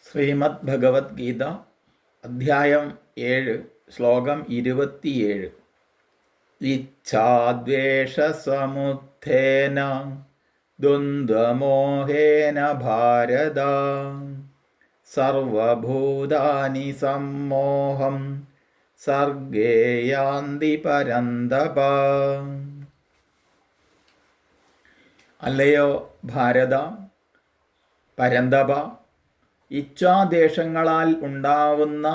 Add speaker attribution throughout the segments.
Speaker 1: ശ്രീമദ് ഭഗവത്ഗീത അധ്യായം 7 ശ്ലോകം 27. ഇച്ഛാദ്വേഷസമുത്ഥേന ദ്വന്ദ്വമോഹേന ഭാരത സർവഭൂതാനി സമ്മോഹം സർഗേ യാന്തി പരന്തപ. അല്ലയോ ഭാരത, പരന്തപ, ഇച്ഛാദേശങ്ങളാൽ ഉണ്ടാവുന്ന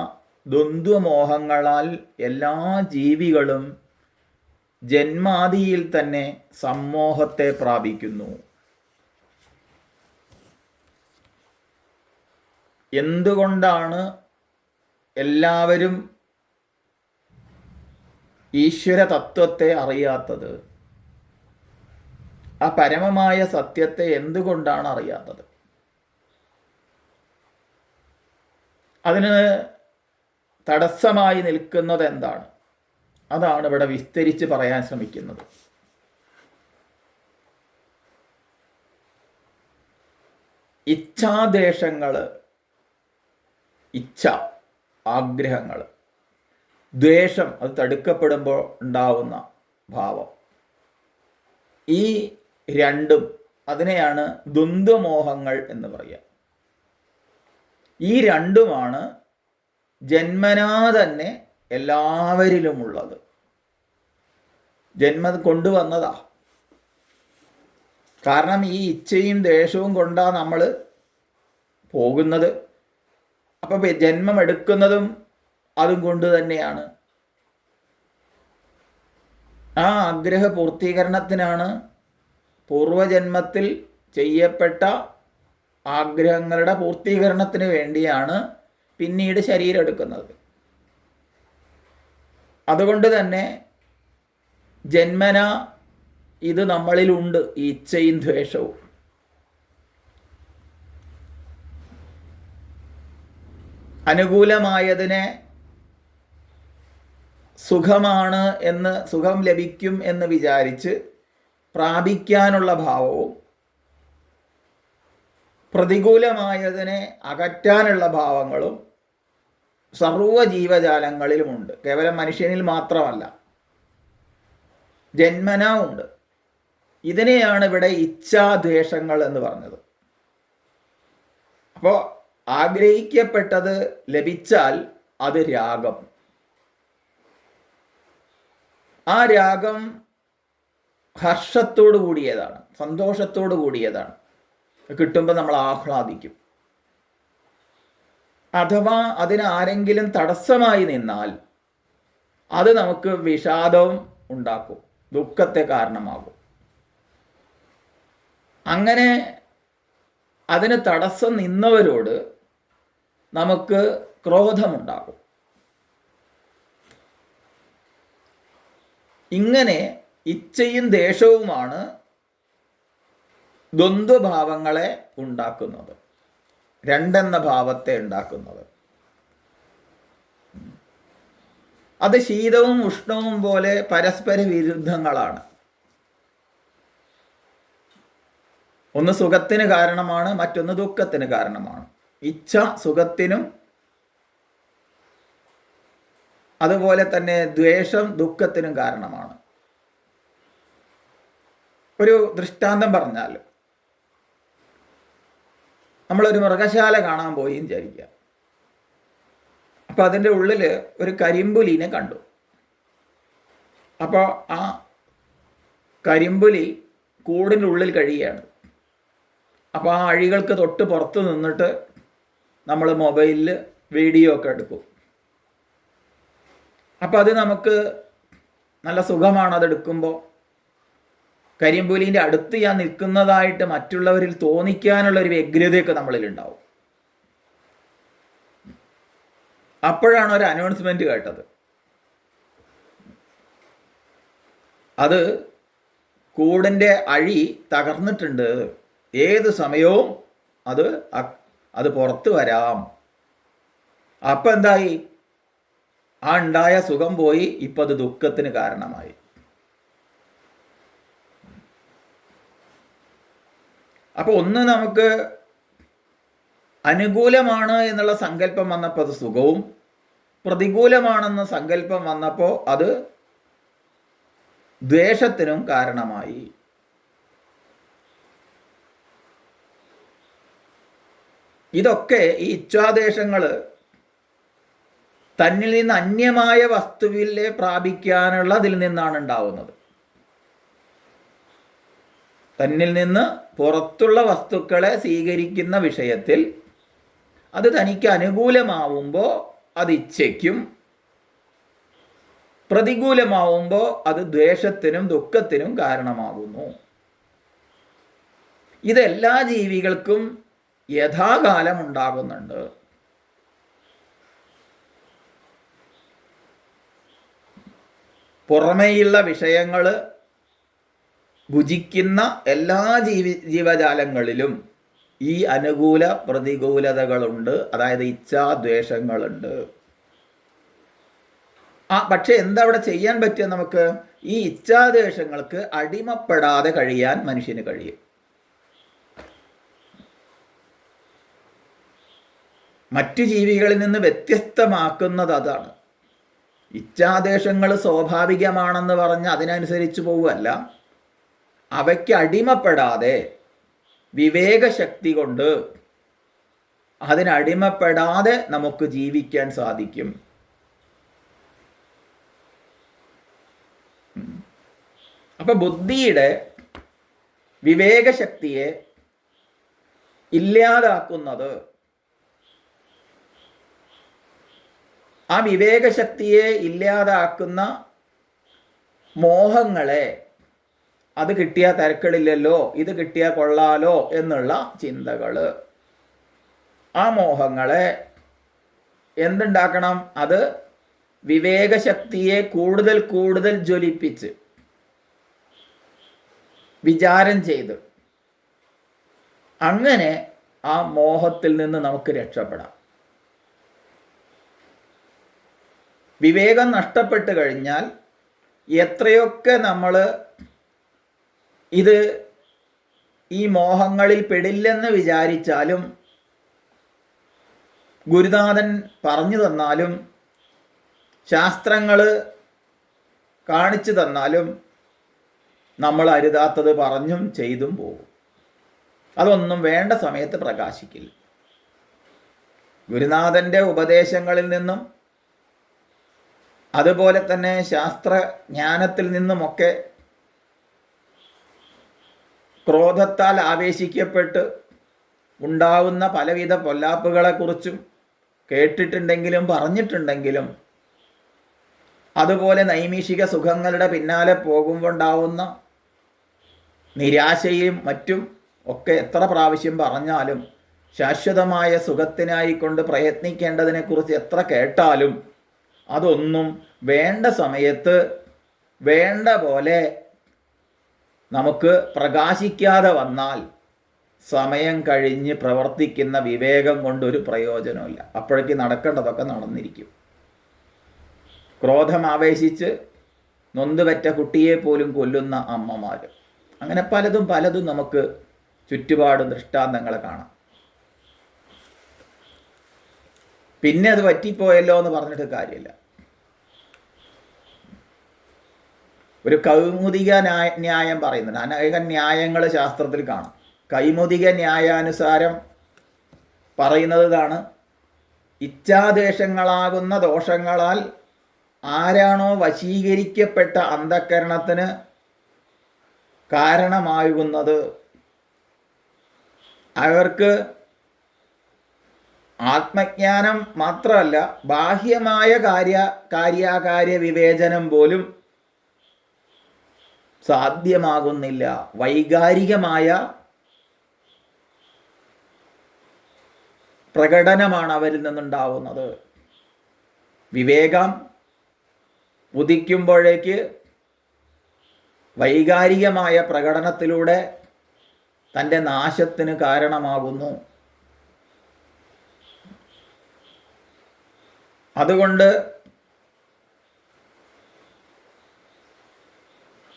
Speaker 1: ദ്വന്ദ്വമോഹങ്ങളാൽ എല്ലാ ജീവികളും ജന്മാദിയിൽ തന്നെ സമ്മോഹത്തെ പ്രാപിക്കുന്നു. എന്തുകൊണ്ടാണ് എല്ലാവരും ഈശ്വര തത്വത്തെ അറിയാത്തത്? ആ പരമമായ സത്യത്തെ എന്തുകൊണ്ടാണ് അറിയാത്തത്? അതിന് തടസ്സമായി നിൽക്കുന്നത് എന്താണ്? അതാണ് ഇവിടെ വിസ്തരിച്ച് പറയാൻ ശ്രമിക്കുന്നത്. ഇച്ഛാദേശങ്ങൾ, ഇച്ഛ ആഗ്രഹങ്ങൾ, ദ്വേഷം അത് തടുക്കപ്പെടുമ്പോൾ ഉണ്ടാവുന്ന ഭാവം, ഈ രണ്ടും അതിനെയാണ് ദ്വന്ദ്വമോഹങ്ങൾ എന്ന് പറയുക. ഈ രണ്ടുമാണ് ജന്മനാ തന്നെ എല്ലാവരിലുമുള്ളത്. ജന്മം കൊണ്ടുവന്നതാ. കാരണം ഈ ഇച്ഛയും ദേഷ്യവും കൊണ്ടാണ് നമ്മൾ പോകുന്നത്. അപ്പം ജന്മം എടുക്കുന്നതും അതും കൊണ്ട് തന്നെയാണ്. ആ ആഗ്രഹ പൂർത്തീകരണത്തിനാണ് പൂർവജന്മത്തിൽ ചെയ്യപ്പെട്ട ആഗ്രഹങ്ങളുടെ പൂർത്തീകരണത്തിന് വേണ്ടിയാണ് പിന്നീട് ശരീരം എടുക്കുന്നത്. അതുകൊണ്ട് തന്നെ ജന്മന ഇത് നമ്മളിലുണ്ട്, ഈ ഇച്ഛയും ദ്വേഷവും. അനുകൂലമായതിനെ സുഖമാണ് എന്ന്, സുഖം ലഭിക്കും എന്ന് വിചാരിച്ച് പ്രാപിക്കാനുള്ള ഭാവവും, പ്രതികൂലമായതിനെ അകറ്റാനുള്ള ഭാവങ്ങളും സർവ്വ ജീവജാലങ്ങളിലുമുണ്ട്. കേവലം മനുഷ്യനിൽ മാത്രമല്ല, ജന്മന ഉണ്ട്. ഇതിനെയാണ് ഇവിടെ ഇച്ഛാദ്വേഷങ്ങൾ എന്ന് പറഞ്ഞത്. അപ്പോൾ ആഗ്രഹിക്കപ്പെട്ടത് ലഭിച്ചാൽ അത് രാഗം. ആ രാഗം ഹർഷത്തോടു കൂടിയതാണ്, സന്തോഷത്തോടു കൂടിയതാണ്. കിട്ടുമ്പോൾ നമ്മൾ ആഹ്ലാദിക്കും. അഥവാ അതിന് ആരെങ്കിലും തടസ്സമായി നിന്നാൽ അത് നമുക്ക് വിഷാദവും ഉണ്ടാക്കും, ദുഃഖത്തെ കാരണമാകും. അങ്ങനെ അതിന് തടസ്സം നിന്നവരോട് നമുക്ക് ക്രോധമുണ്ടാകും. ഇങ്ങനെ ഇച്ഛയും ദേഷ്യവുമാണ് ദ്വന്ദ്വഭാവങ്ങളെ ഉണ്ടാക്കുന്നത്, രണ്ടെന്ന ഭാവത്തെ ഉണ്ടാക്കുന്നത്. അത് ശീതവും ഉഷ്ണവും പോലെ പരസ്പര വിരുദ്ധങ്ങളാണ്. ഒന്ന് സുഖത്തിന് കാരണമാണ്, മറ്റൊന്ന് ദുഃഖത്തിന് കാരണമാണ്. ഇച്ഛ സുഖത്തിനും അതുപോലെ തന്നെ ദ്വേഷം ദുഃഖത്തിനും കാരണമാണ്. ഒരു ദൃഷ്ടാന്തം പറഞ്ഞാൽ, നമ്മളൊരു മൃഗശാല കാണാൻ പോയി വിചാരിക്കുക. അപ്പോൾ അതിൻ്റെ ഉള്ളിൽ ഒരു കരിമ്പുലിനെ കണ്ടു. അപ്പോൾ ആ കരിമ്പുലി കൂടിൻ്റെ ഉള്ളിൽ കഴിയുകയാണ്. അപ്പോൾ ആ അഴികൾക്ക് തൊട്ട് പുറത്ത് നിന്നിട്ട് നമ്മൾ മൊബൈലിൽ വീഡിയോ ഒക്കെ എടുക്കും. അപ്പോൾ അത് നമുക്ക് നല്ല സുഖമാണ് അതെടുക്കുമ്പോൾ. കരിമ്പുലിൻ്റെ അടുത്ത് ഞാൻ നിൽക്കുന്നതായിട്ട് മറ്റുള്ളവരിൽ തോന്നിക്കാനുള്ളൊരു വ്യഗ്രതയൊക്കെ നമ്മളിലുണ്ടാവും. അപ്പോഴാണ് ഒരു അനൗൺസ്മെൻറ്റ് കേട്ടത്. അത് കൂടിൻ്റെ അഴി തകർന്നിട്ടുണ്ട്, ഏത് സമയവും അത് പുറത്ത് വരാം. അപ്പം എന്തായി? ആ ഉണ്ടായ സുഖം പോയി, ഇപ്പം അത് ദുഃഖത്തിന് കാരണമായി. അപ്പോൾ ഒന്ന് നമുക്ക് അനുകൂലമാണ് എന്നുള്ള സങ്കല്പം വന്നപ്പോൾ അത് സുഖവും, പ്രതികൂലമാണെന്ന സങ്കല്പം വന്നപ്പോൾ അത് ദ്വേഷത്തിനും കാരണമായി. ഇതൊക്കെ ഈ ഇച്ഛാദ്വേഷങ്ങൾ തന്നിൽ നിന്ന് അന്യമായ വസ്തുവിലെ പ്രാപിക്കാനുള്ള അതിൽ നിന്നാണ് ഉണ്ടാവുന്നത്. തന്നിൽ നിന്ന് പുറത്തുള്ള വസ്തുക്കളെ സ്വീകരിക്കുന്ന വിഷയത്തിൽ അത് തനിക്ക് അനുകൂലമാവുമ്പോൾ അത് ഇച്ഛയ്ക്കും, പ്രതികൂലമാവുമ്പോൾ അത് ദ്വേഷത്തിനും ദുഃഖത്തിനും കാരണമാകുന്നു. ഇതെല്ലാ ജീവികൾക്കും യഥാകാലം ഉണ്ടാകുന്നുണ്ട്. പുറമേയുള്ള വിഷയങ്ങൾ ഭുജിക്കുന്ന എല്ലാ ജീവജാലങ്ങളിലും ഈ അനുകൂല പ്രതികൂലതകളുണ്ട്, അതായത് ഇച്ഛാദ്വേഷങ്ങളുണ്ട്. പക്ഷെ എന്താ അവിടെ ചെയ്യാൻ പറ്റുക? നമുക്ക് ഈ ഇച്ഛാദ്വേഷങ്ങൾക്ക് അടിമപ്പെടാതെ കഴിയാൻ മനുഷ്യന് കഴിയും. മറ്റു ജീവികളിൽ നിന്ന് വ്യത്യസ്തമാക്കുന്നത് അതാണ്. ഇച്ഛാദ്വേഷങ്ങൾ സ്വാഭാവികമാണെന്ന് പറഞ്ഞ് അതിനനുസരിച്ച് പോവുകയല്ല, അവയ്ക്ക് അടിമപ്പെടാതെ വിവേകശക്തി കൊണ്ട് അതിനടിമപ്പെടാതെ നമുക്ക് ജീവിക്കാൻ സാധിക്കും. അപ്പം ബുദ്ധിയുടെ വിവേകശക്തിയെ ഇല്ലാതാക്കുന്നത്, ആ വിവേകശക്തിയെ ഇല്ലാതാക്കുന്ന മോഹങ്ങളെ, അത് കിട്ടിയാൽ തരക്കേടില്ലല്ലോ, ഇത് കിട്ടിയാൽ കൊള്ളാലോ എന്നുള്ള ചിന്തകൾ, ആ മോഹങ്ങളെ എന്തുണ്ടാക്കണം? അത് വിവേകശക്തിയെ കൂടുതൽ കൂടുതൽ ജ്വലിപ്പിച്ച് വിചാരം ചെയ്ത് അങ്ങനെ ആ മോഹത്തിൽ നിന്ന് നമുക്ക് രക്ഷപ്പെടാം. വിവേകം നഷ്ടപ്പെട്ട് കഴിഞ്ഞാൽ എത്രയൊക്കെ നമ്മൾ ഇത് ഈ മോഹങ്ങളിൽ പെടില്ലെന്ന് വിചാരിച്ചാലും, ഗുരുനാഥൻ പറഞ്ഞു തന്നാലും, ശാസ്ത്രങ്ങൾ കാണിച്ചു തന്നാലും നമ്മൾ അരുതാത്തത് പറഞ്ഞും ചെയ്തും പോകും. അതൊന്നും വേണ്ട സമയത്ത് പ്രകാശിക്കില്ല. ഗുരുനാഥൻ്റെ ഉപദേശങ്ങളിൽ നിന്നും അതുപോലെ തന്നെ ശാസ്ത്രജ്ഞാനത്തിൽ നിന്നുമൊക്കെ ക്രോധത്താൽ ആവേശിക്കപ്പെട്ട് ഉണ്ടാവുന്ന പലവിധ പൊല്ലാപ്പുകളെക്കുറിച്ചും കേട്ടിട്ടുണ്ടെങ്കിലും പറഞ്ഞിട്ടുണ്ടെങ്കിലും, അതുപോലെ നൈമിഷിക സുഖങ്ങളുടെ പിന്നാലെ പോകുമ്പോൾ ഉണ്ടാവുന്ന നിരാശയും മറ്റും ഒക്കെ എത്ര പ്രാവശ്യം പറഞ്ഞാലും, ശാശ്വതമായ സുഖത്തിനായിക്കൊണ്ട് പ്രയത്നിക്കേണ്ടതിനെക്കുറിച്ച് എത്ര കേട്ടാലും അതൊന്നും വേണ്ട സമയത്ത് വേണ്ട പോലെ നമുക്ക് പ്രകാശിക്കാതെ വന്നാൽ സമയം കഴിഞ്ഞ് പ്രവർത്തിക്കുന്ന വിവേകം കൊണ്ടൊരു പ്രയോജനമില്ല. അപ്പോഴേക്ക് നടക്കേണ്ടതൊക്കെ നടന്നിരിക്കും. ക്രോധം ആവേശിച്ച് നൊന്തുപറ്റ കുട്ടിയെ പോലും കൊല്ലുന്ന അമ്മമാർ, അങ്ങനെ പലതും നമുക്ക് ചുറ്റുപാട് ദൃഷ്ടാന്തങ്ങൾ കാണാം. പിന്നെ അത് പറ്റിപ്പോയല്ലോ എന്ന് പറഞ്ഞിട്ട് കാര്യമില്ല. ഒരു കൗമുദിക ന്യായം പറയുന്നുണ്ട്. അനേകം ന്യായങ്ങൾ ശാസ്ത്രത്തിൽ കാണാം. കൈമുദിക ന്യായാനുസാരം പറയുന്നത് ഇതാണ്: ഇച്ഛാദ്വേഷങ്ങളാകുന്ന ദോഷങ്ങളാൽ ആരാണോ വശീകരിക്കപ്പെട്ട അന്ധക്കരണത്തിന് കാരണമാകുന്നത്, അവർക്ക് ആത്മജ്ഞാനം മാത്രമല്ല, ബാഹ്യമായ കാര്യാകാര്യ വിവേചനം പോലും സാധ്യമാകുന്നില്ല. വൈകാരികമായ പ്രകടനമാണ് അവരിൽ നിന്നുണ്ടാവുന്നത്. വിവേകം ഉദിക്കുമ്പോഴേക്ക് വൈകാരികമായ പ്രകടനത്തിലൂടെ തൻ്റെ നാശത്തിന് കാരണമാകുന്നു. അതുകൊണ്ട്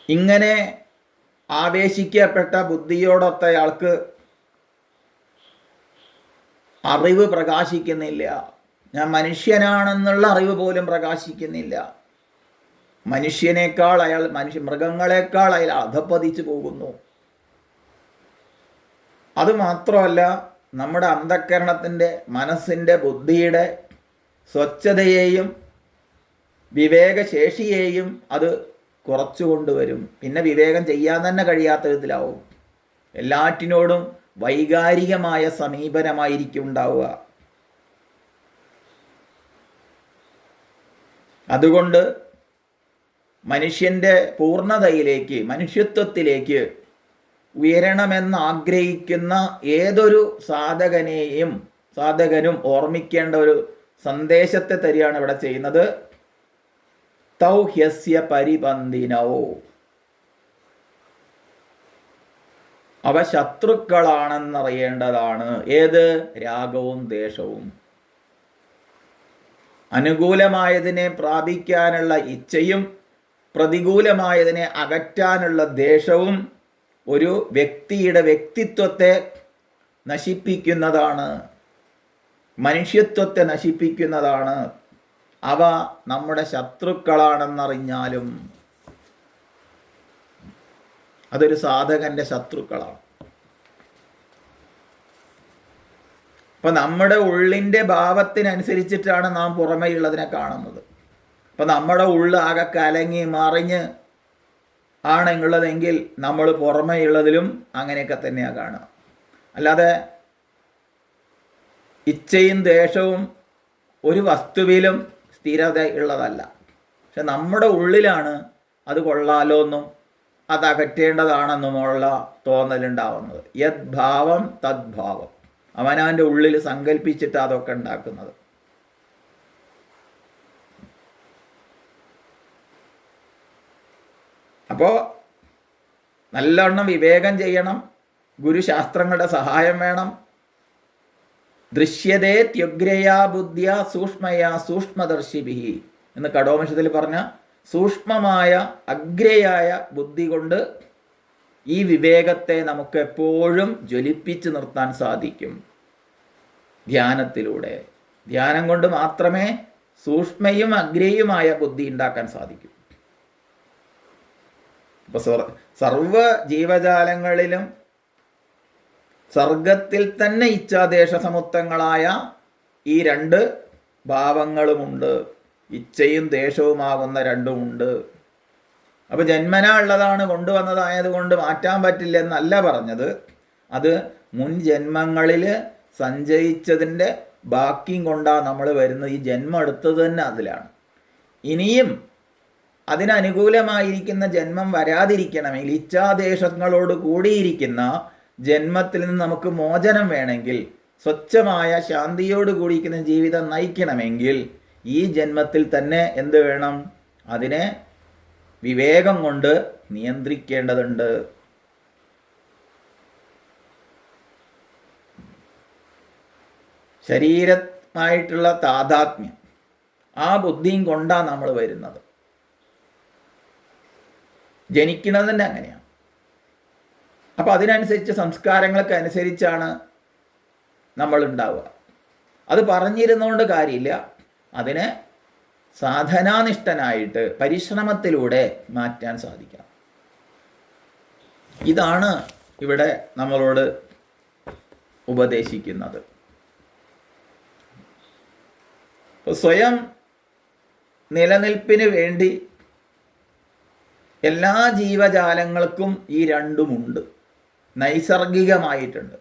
Speaker 1: ഇങ്ങനെ ആവേശിക്കപ്പെട്ട ബുദ്ധിയോടൊത്തയാൾക്ക് അറിവ് പ്രകാശിക്കുന്നില്ല. ഞാൻ മനുഷ്യനാണെന്നുള്ള അറിവ് പോലും പ്രകാശിക്കുന്നില്ല. മനുഷ്യനേക്കാൾ അയാൾ മൃഗങ്ങളെക്കാൾ അയാൾ അധപ്പതിച്ചു പോകുന്നു. അതുമാത്രമല്ല, നമ്മുടെ അന്ധഃകരണത്തിൻ്റെ, മനസ്സിൻ്റെ, ബുദ്ധിയുടെ സ്വച്ഛതയെയും വിവേകശേഷിയെയും അത് കുറച്ചു കൊണ്ടുവരും. പിന്നെ വിവേകം ചെയ്യാൻ തന്നെ കഴിയാത്ത വിധത്തിലാവും. എല്ലാറ്റിനോടും വൈകാരികമായ സമീപനമായിരിക്കും ഉണ്ടാവുക. അതുകൊണ്ട് മനുഷ്യൻ്റെ പൂർണ്ണതയിലേക്ക്, മനുഷ്യത്വത്തിലേക്ക് ഉയരണമെന്നാഗ്രഹിക്കുന്ന ഏതൊരു സാധകനും ഓർമ്മിക്കേണ്ട ഒരു സന്ദേശത്തെ തരികയാണ് ഇവിടെ ചെയ്യുന്നത്. തൗ ഹ്യസ്യ പരിപന്തിനോ, അവ ശത്രുക്കളാണെന്നറിയേണ്ടതാണ്. ഏത്? രാഗവും ദ്വേഷവും. അനുകൂലമായതിനെ പ്രാപിക്കാനുള്ള ഇച്ഛയും പ്രതികൂലമായതിനെ അകറ്റാനുള്ള ദ്വേഷവും ഒരു വ്യക്തിയുടെ വ്യക്തിത്വത്തെ നശിപ്പിക്കുന്നതാണ്, മനുഷ്യത്വത്തെ നശിപ്പിക്കുന്നതാണ്. അവ നമ്മുടെ ശത്രുക്കളാണെന്നറിഞ്ഞാലും അതൊരു സാധകന്റെ ശത്രുക്കളാണ്. അപ്പം നമ്മുടെ ഉള്ളിൻ്റെ ഭാവത്തിനനുസരിച്ചിട്ടാണ് നാം പുറമേയുള്ളതിനെ കാണുന്നത്. അപ്പം നമ്മുടെ ഉള്ള് ആകെ കലങ്ങി മറിഞ്ഞ് ആണുള്ളതെങ്കിൽ നമ്മൾ പുറമേയുള്ളതിലും അങ്ങനെയൊക്കെ തന്നെയാണ് കാണുക. അല്ലാതെ ഇച്ഛയും ദ്വേഷവും ഒരു വസ്തുവിലും സ്ഥിരത ഉള്ളതല്ല. പക്ഷെ നമ്മുടെ ഉള്ളിലാണ് അത് കൊള്ളാലോന്നും അത് അകറ്റേണ്ടതാണെന്നുമുള്ള തോന്നലുണ്ടാവുന്നത്. യത് ഭാവം തദ്ഭാവം. അവനവൻ്റെ ഉള്ളിൽ സങ്കല്പിച്ചിട്ട് അതൊക്കെ ഉണ്ടാക്കുന്നത്. അപ്പോൾ നല്ലവണ്ണം വിവേകം ചെയ്യണം. ഗുരുശാസ്ത്രങ്ങളുടെ സഹായം വേണം. ദൃശ്യതേ ത്യുഗ്രയാ ബുദ്ധിയ സൂക്ഷ്മയാ സൂക്ഷ്മദർശിഭിഹി എന്ന് കഠോപനിഷത്തിൽ പറഞ്ഞ സൂക്ഷ്മമായ അഗ്രയായ ബുദ്ധി കൊണ്ട് ഈ വിവേകത്തെ നമുക്ക് എപ്പോഴും ജ്വലിപ്പിച്ച് നിർത്താൻ സാധിക്കും. ധ്യാനത്തിലൂടെ, ധ്യാനം കൊണ്ട് മാത്രമേ സൂക്ഷ്മയും അഗ്രയുമായ ബുദ്ധി ഉണ്ടാക്കാൻ സാധിക്കൂ. അപ്പോൾ സർവ ജീവജാലങ്ങളിലും സർഗത്തിൽ തന്നെ ഇച്ഛാദേശസമുത്തങ്ങളായ ഈ രണ്ട് ഭാവങ്ങളുമുണ്ട്. ഇച്ഛയും ദേശവുമാകുന്ന രണ്ടുമുണ്ട്. അപ്പോൾ ജന്മനാ ഉള്ളതാണ്, കൊണ്ടുവന്നതായതുകൊണ്ട് മാറ്റാൻ പറ്റില്ലെന്നല്ല പറഞ്ഞത്. അത് മുൻ ജന്മങ്ങളിൽ സഞ്ചയിച്ചതിൻ്റെ ബാക്കിയും കൊണ്ടാണ് നമ്മൾ വരുന്നത്. ഈ ജന്മം എടുത്തത് തന്നെ അതിലാണ്. ഇനിയും അതിനനുകൂലമായിരിക്കുന്ന ജന്മം വരാതിരിക്കണമെങ്കിൽ, ഇച്ഛാദേശങ്ങളോട് കൂടിയിരിക്കുന്ന ജന്മത്തിൽ നിന്ന് നമുക്ക് മോചനം വേണമെങ്കിൽ, സ്വച്ഛമായ ശാന്തിയോട് കൂടിയിരിക്കുന്ന ജീവിതം നയിക്കണമെങ്കിൽ ഈ ജന്മത്തിൽ തന്നെ എന്ത് വേണം? അതിനെ വിവേകം കൊണ്ട് നിയന്ത്രിക്കേണ്ടതുണ്ട്. ശരീരമായിട്ടുള്ള താതാത്മ്യം, ആ ബുദ്ധിയും കൊണ്ടാണ് നമ്മൾ വരുന്നത്. ജനിക്കുന്നത് തന്നെ അങ്ങനെയാണ്. അപ്പോൾ അതിനനുസരിച്ച് സംസ്കാരങ്ങൾക്ക് അനുസരിച്ചാണ് നമ്മൾ ഉണ്ടാവുക. അത് പറഞ്ഞിരുന്നുകൊണ്ട് കാര്യമില്ല. അതിനെ സാധനാനിഷ്ഠനായിട്ട് പരിശ്രമത്തിലൂടെ മാറ്റാൻ സാധിക്കാം. ഇതാണ് ഇവിടെ നമ്മളോട് ഉപദേശിക്കുന്നത്. സ്വയം നിലനിൽപ്പിന് വേണ്ടി എല്ലാ ജീവജാലങ്ങൾക്കും ഈ രണ്ടുമുണ്ട്, നൈസർഗികമായിട്ടുണ്ട്.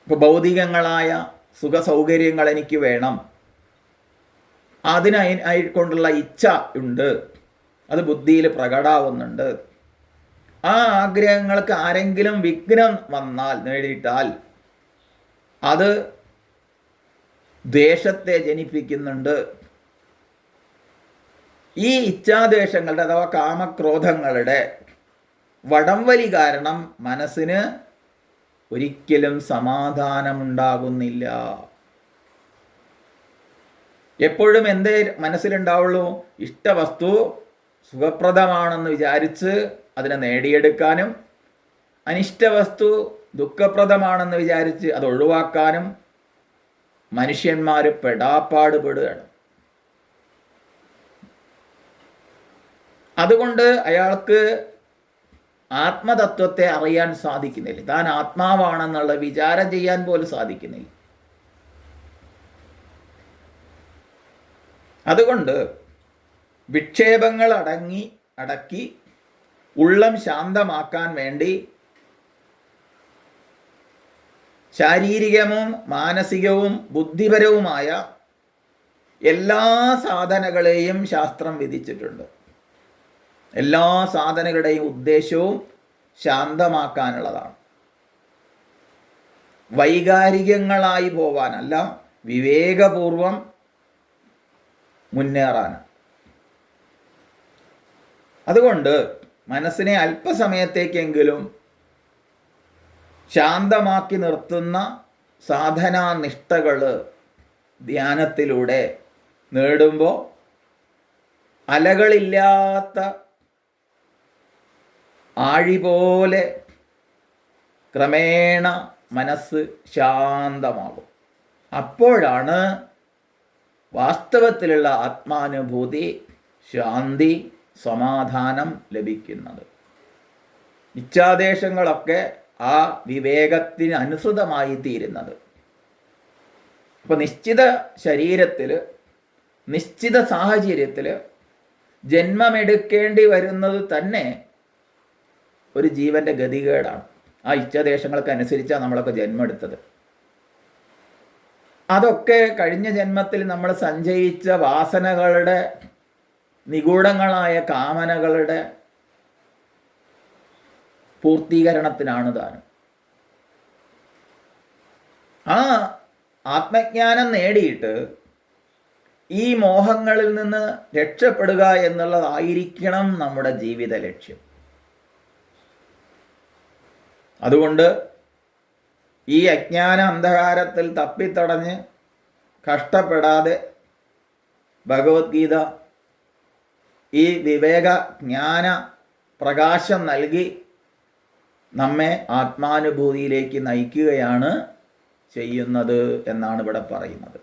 Speaker 1: ഇപ്പോൾ ഭൗതികങ്ങളായ സുഖസൗകര്യങ്ങൾ എനിക്ക് വേണം, അതിനായിക്കൊണ്ടുള്ള ഇച്ഛ ഉണ്ട്, അത് ബുദ്ധിയിൽ പ്രകടാവുന്നുണ്ട്. ആ ആഗ്രഹങ്ങൾക്ക് ആരെങ്കിലും വിഘ്നം വന്നാൽ, നേടിയിട്ടാൽ അത് ദ്വേഷത്തെ ജനിപ്പിക്കുന്നുണ്ട്. ഈ ഇച്ഛാദ്വേഷങ്ങളുടെ അഥവാ കാമക്രോധങ്ങളുടെ വടംവലി കാരണം മനസ്സിന് ഒരിക്കലും സമാധാനമുണ്ടാകുന്നില്ല. എപ്പോഴും എന്തേ മനസ്സിലുണ്ടാവുള്ളൂ? ഇഷ്ടവസ്തു സുഖപ്രദമാണെന്ന് വിചാരിച്ച് അതിനെ നേടിയെടുക്കാനും, അനിഷ്ടവസ്തു ദുഃഖപ്രദമാണെന്ന് വിചാരിച്ച് അത് ഒഴിവാക്കാനും മനുഷ്യന്മാർ പെടാപ്പാട് പെടുകയാണ്. അതുകൊണ്ട് അയാൾക്ക് ആത്മതത്വത്തെ അറിയാൻ സാധിക്കുന്നില്ല. താൻ ആത്മാവാണെന്നുള്ള വിചാരം ചെയ്യാൻ പോലും സാധിക്കുന്നില്ല. അതുകൊണ്ട് വിക്ഷേപങ്ങൾ അടക്കി ഉള്ളം ശാന്തമാക്കാൻ വേണ്ടി ശാരീരികവും മാനസികവും ബുദ്ധിപരവുമായ എല്ലാ സാധനകളെയും ശാസ്ത്രം വിധിച്ചിട്ടുണ്ട്. എല്ലാ സാധനങ്ങളുടെയും ഉദ്ദേശവും ശാന്തമാക്കാനുള്ളതാണ്. വൈകാരികങ്ങളായി പോവാനല്ല, വിവേകപൂർവം മുന്നേറാൻ. അതുകൊണ്ട് മനസ്സിനെ അല്പസമയത്തേക്കെങ്കിലും ശാന്തമാക്കി നിർത്തുന്ന സാധനാനിഷ്ഠകൾ ധ്യാനത്തിലൂടെ നേടുമ്പോൾ അലകളില്ലാത്ത ആഴി പോലെ ക്രമേണ മനസ്സ് ശാന്തമാകും. അപ്പോഴാണ് വാസ്തവത്തിലുള്ള ആത്മാനുഭൂതി, ശാന്തി, സമാധാനം ലഭിക്കുന്നത്. ഇച്ഛാദേശങ്ങളൊക്കെ ആ വിവേകത്തിന് അനുസൃതമായി തീരുന്നത്. അപ്പോൾ നിശ്ചിത ശരീരത്തിൽ, നിശ്ചിത സാഹചര്യത്തിൽ ജന്മമെടുക്കേണ്ടി വരുന്നത് തന്നെ ഒരു ജീവൻ്റെ ഗതികേടാണ്. ആ ഇച്ഛാദേശങ്ങൾക്ക് അനുസരിച്ചാണ് നമ്മളൊക്കെ ജന്മെടുത്തത്. അതൊക്കെ കഴിഞ്ഞ ജന്മത്തിൽ നമ്മൾ സഞ്ചയിച്ച വാസനകളുടെ, നിഗൂഢങ്ങളായ കാമനകളുടെ പൂർത്തീകരണത്തിനാണ് താനും. ആ ആത്മജ്ഞാനം നേടിയിട്ട് ഈ മോഹങ്ങളിൽ നിന്ന് രക്ഷപ്പെടുക എന്നുള്ളതായിരിക്കണം നമ്മുടെ ജീവിത ലക്ഷ്യം. അതുകൊണ്ട് ഈ അജ്ഞാന അന്ധകാരത്തിൽ തപ്പിത്തടഞ്ഞ് കഷ്ടപ്പെടാതെ ഭഗവത്ഗീത ഈ വിവേക ജ്ഞാന പ്രകാശം നൽകി നമ്മെ ആത്മാനുഭൂതിയിലേക്ക് നയിക്കുകയാണ് ചെയ്യുന്നത് എന്നാണ് ഇവിടെ പറയുന്നത്.